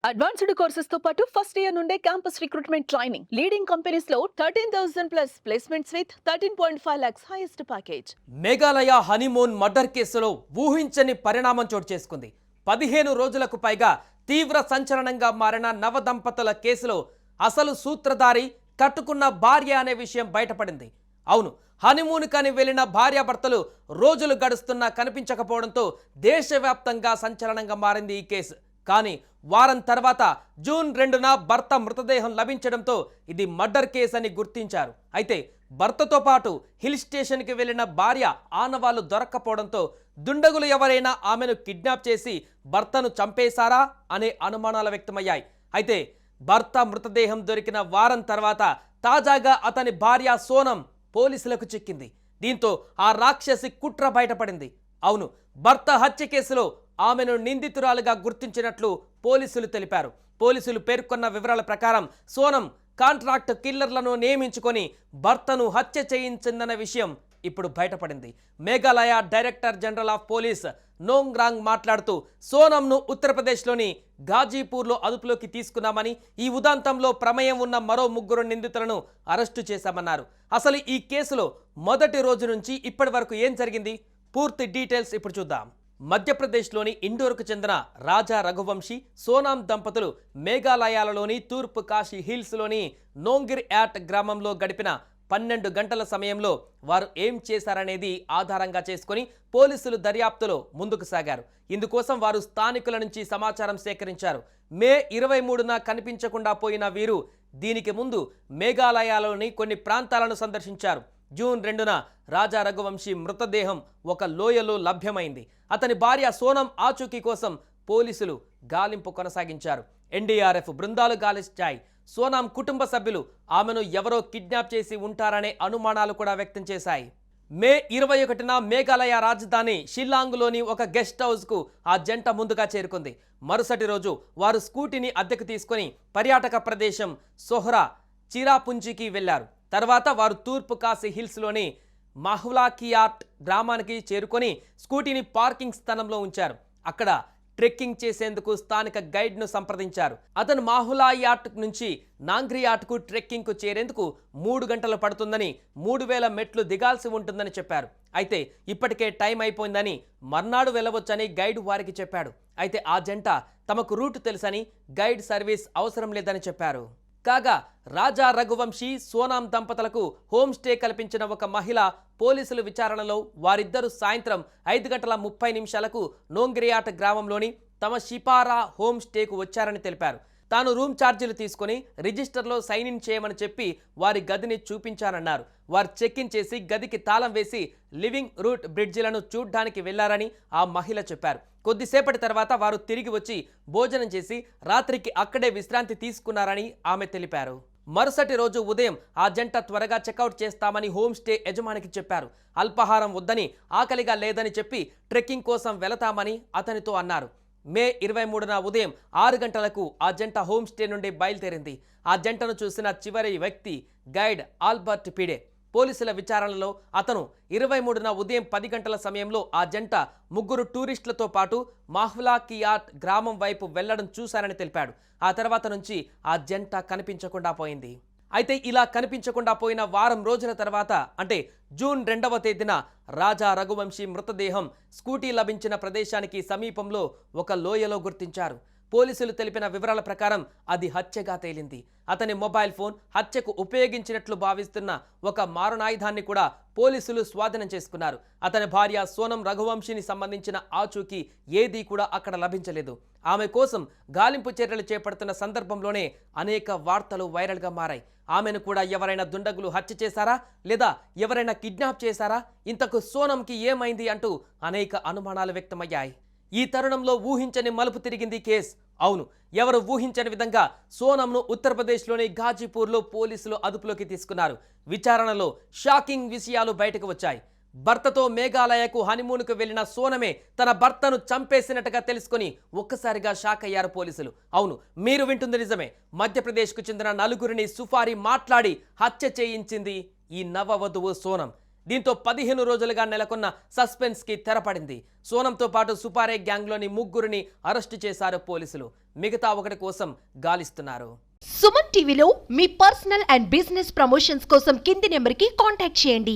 Advanced courses తో పాటు first year నుండే campus recruitment training leading companies లో 13,000 plus placements with 13.5 lakhs highest package. Meghalaya honeymoon murder కేసులో ఊహించని పరిణామం చోటు చేసుకుంది. 15 రోజులకు పైగా తీవ్ర సంచలనంగా మారిన నవ దంపతుల కేసులో అసలు సూత్రధారి కట్టుకున్న భార్య అనే విషయం బయటపడింది. అవును, హనీమూన్ కని వెళ్లిన భార్యాభర్తలు రోజులు గడుస్తున్నా కనిపించకపోవడంతో దేశవ్యాప్తంగా సంచలనంగా మారింది ఈ కేసు. కానీ వారం తర్వాత జూన్ 2న భర్త మృతదేహం లభించడంతో ఇది మర్డర్ కేసు అని గుర్తించారు. అయితే భర్తతో పాటు హిల్ స్టేషన్కి వెళ్లిన భార్య ఆనవాళ్లు దొరక్కపోవడంతో దుండగులు ఎవరైనా ఆమెను కిడ్నాప్ చేసి భర్తను చంపేశారా అనే అనుమానాలు వ్యక్తమయ్యాయి. అయితే భర్త మృతదేహం దొరికిన వారం తర్వాత తాజాగా అతని భార్య సోనం పోలీసులకు చిక్కింది. దీంతో ఆ రాక్షసి కుట్ర బయటపడింది. అవును, భర్త హత్య కేసులో ఆమెను నిందితురాలుగా గుర్తించినట్లు పోలీసులు తెలిపారు. పోలీసులు పేర్కొన్న వివరాల ప్రకారం సోనం కాంట్రాక్ట్ కిల్లర్లను నియమించుకొని భర్తను హత్య చేయించిందన్న విషయం ఇప్పుడు బయటపడింది. Meghalaya director general of police Nongrang మాట్లాడుతూ సోనంను ఉత్తరప్రదేశ్లోని ఘాజీపూర్లో అదుపులోకి తీసుకున్నామని, ఈ ఉదంతంలో ప్రమేయం ఉన్న మరో 3 నిందితులను అరెస్టు చేశామన్నారు. అసలు ఈ కేసులో మొదటి రోజు నుంచి ఇప్పటి వరకు ఏం జరిగింది, పూర్తి డీటెయిల్స్ ఇప్పుడు చూద్దాం. మధ్యప్రదేశ్లోని ఇండోర్కు చెందిన రాజా రఘువంశీ సోనాం దంపతులు మేఘాలయాలలోని తూర్పు కాశీ హిల్స్లోని నోంగిర్ యాట్ గ్రామంలో గడిపిన 12 గంటల సమయంలో వారు ఏం చేశారనేది ఆధారంగా చేసుకుని పోలీసులు దర్యాప్తులో ముందుకు సాగారు. ఇందుకోసం వారు స్థానికుల నుంచి సమాచారం సేకరించారు. మే 23న కనిపించకుండా పోయిన వీరు దీనికి ముందు మేఘాలయాలోని కొన్ని ప్రాంతాలను సందర్శించారు. జూన్ 2న రాజా రఘువంశీ మృతదేహం ఒక లోయలో లభ్యమైంది. అతని భార్య సోనం ఆచూకీ కోసం పోలీసులు గాలింపు కొనసాగించారు. ఎన్డీఆర్ఎఫ్ బృందాలు గాలించాయి. సోనాం కుటుంబ సభ్యులు ఆమెను ఎవరో కిడ్నాప్ చేసి ఉంటారనే అనుమానాలు కూడా వ్యక్తం చేశాయి. మే 21న మేఘాలయ రాజధాని షిల్లాంగ్లోని ఒక గెస్ట్ హౌస్కు ఆ జంట ముందుగా చేరుకుంది. మరుసటి రోజు వారు స్కూటీని అద్దెకు తీసుకుని పర్యాటక ప్రదేశం సోహ్రా చిరాపుంజికి వెళ్లారు. తర్వాత వారు తూర్పు కాశీ హిల్స్లోని మాహులాకియాట్ గ్రామానికి చేరుకొని స్కూటీని పార్కింగ్ స్థానంలో ఉంచారు. అక్కడ ట్రెక్కింగ్ చేసేందుకు స్థానిక గైడ్ను సంప్రదించారు. అతను మాహులాయాట్ నుంచి నాంగ్రియాట్కు ట్రెక్కింగ్కు చేరేందుకు 3 గంటలు పడుతుందని, 3000 మెట్లు దిగాల్సి ఉంటుందని చెప్పారు. అయితే ఇప్పటికే టైం అయిపోయిందని, మర్నాడు వెళ్ళవచ్చని గైడ్ వారికి చెప్పాడు. అయితే ఆ జంట తమకు రూట్ తెలుసని, గైడ్ సర్వీస్ అవసరం లేదని చెప్పారు. కాగా రాజా రఘువంశీ సోనాం దంపతులకు హోమ్ స్టే కల్పించిన ఒక మహిళ పోలీసుల విచారణలో వారిద్దరూ సాయంత్రం 5:30 నోంగిరియాట్ గ్రామంలోని తమ షిపారా హోమ్ స్టేకు వచ్చారని తెలిపారు. తాను రూమ్ ఛార్జీలు తీసుకుని రిజిస్టర్లో సైన్ ఇన్ చేయమని చెప్పి వారి గదిని చూపించానన్నారు. వారు చెక్ ఇన్ చేసి గదికి తాళం వేసి లివింగ్ రూట్ బ్రిడ్జిలను చూడ్డానికి వెళ్లారని ఆ మహిళ చెప్పారు. కొద్దిసేపటి తర్వాత వారు తిరిగి వచ్చి భోజనం చేసి రాత్రికి అక్కడే విశ్రాంతి తీసుకున్నారని ఆమె తెలిపారు. మరుసటి రోజు ఉదయం ఆ జంట త్వరగా చెక్అవుట్ చేస్తామని హోమ్ స్టే యజమానికి చెప్పారు. అల్పాహారం వద్దని, ఆకలిగా లేదని చెప్పి ట్రెక్కింగ్ కోసం వెళతామని అతనితో అన్నారు. మే 23న ఉదయం 6 గంటలకు ఆ జంట హోమ్ స్టే నుండి బయలుదేరింది. ఆ జంటను చూసిన చివరి వ్యక్తి గైడ్ ఆల్బర్ట్ పిడే. పోలీసుల విచారణలో అతను 23న ఉదయం 10 గంటల సమయంలో ఆ జంట 3 టూరిస్టులతో పాటు మాహులాకియాట్ గ్రామం వైపు వెళ్లడం చూశారని తెలిపాడు. ఆ తర్వాత నుంచి ఆ జంట కనిపించకుండా పోయింది. అయితే ఇలా కనిపించకుండా పోయిన వారం రోజుల తర్వాత అంటే జూన్ 2వ తేదీన రాజా రఘువంశీ మృతదేహం స్కూటీ లభించిన ప్రదేశానికి సమీపంలో ఒక లోయలో గుర్తించారు. పోలీసులు తెలిపిన వివరాల ప్రకారం అది హత్యగా తేలింది. అతని మొబైల్ ఫోన్, హత్యకు ఉపయోగించినట్లు భావిస్తున్న ఒక మారణాయుధాన్ని కూడా పోలీసులు స్వాధీనం చేసుకున్నారు. అతని భార్య సోనం రఘువంశీని సంబంధించిన ఆచూకీ ఏదీ కూడా అక్కడ లభించలేదు. ఆమె కోసం గాలింపు చర్యలు చేపడుతున్న సందర్భంలోనే అనేక వార్తలు వైరల్గా మారాయి. ఆమెను కూడా ఎవరైనా దుండగులు హత్య చేశారా, లేదా ఎవరైనా కిడ్నాప్ చేశారా, ఇంతకు సోనంకి ఏమైంది అంటూ అనేక అనుమానాలు వ్యక్తమయ్యాయి. ఈ తరుణంలో ఊహించని మలుపు తిరిగింది కేసు. అవును, ఎవరు ఊహించని విధంగా సోనంను ఉత్తరప్రదేశ్లోని ఘాజీపూర్లో పోలీసులు అదుపులోకి తీసుకున్నారు. విచారణలో షాకింగ్ విషయాలు బయటకు వచ్చాయి. భర్తతో మేఘాలయకు హనీమూన్కు వెళ్లిన సోనమే తన భర్తను చంపేసినట్టుగా తెలుసుకొని ఒక్కసారిగా షాక్ అయ్యారు పోలీసులు. అవును, మీరు వింటుంది నిజమే. మధ్యప్రదేశ్కు చెందిన 4 సుఫారీ మాట్లాడి హత్య చేయించింది ఈ నవవధువు సోనం. దీంతో 15 రోజులుగా నెలకొన్న సస్పెన్స్ కి తెరపడింది. సోనంతో పాటు సుపారే గ్యాంగ్లోని ముగ్గురిని అరెస్టు చేశారు పోలీసులు. మిగతా ఒకటి కోసం గాలిస్తున్నారు. సుమన్ టీవీలో మీ పర్సనల్ అండ్ బిజినెస్ ప్రమోషన్స్ కోసం కింది నెంబర్కి కాంటాక్ట్ చేయండి.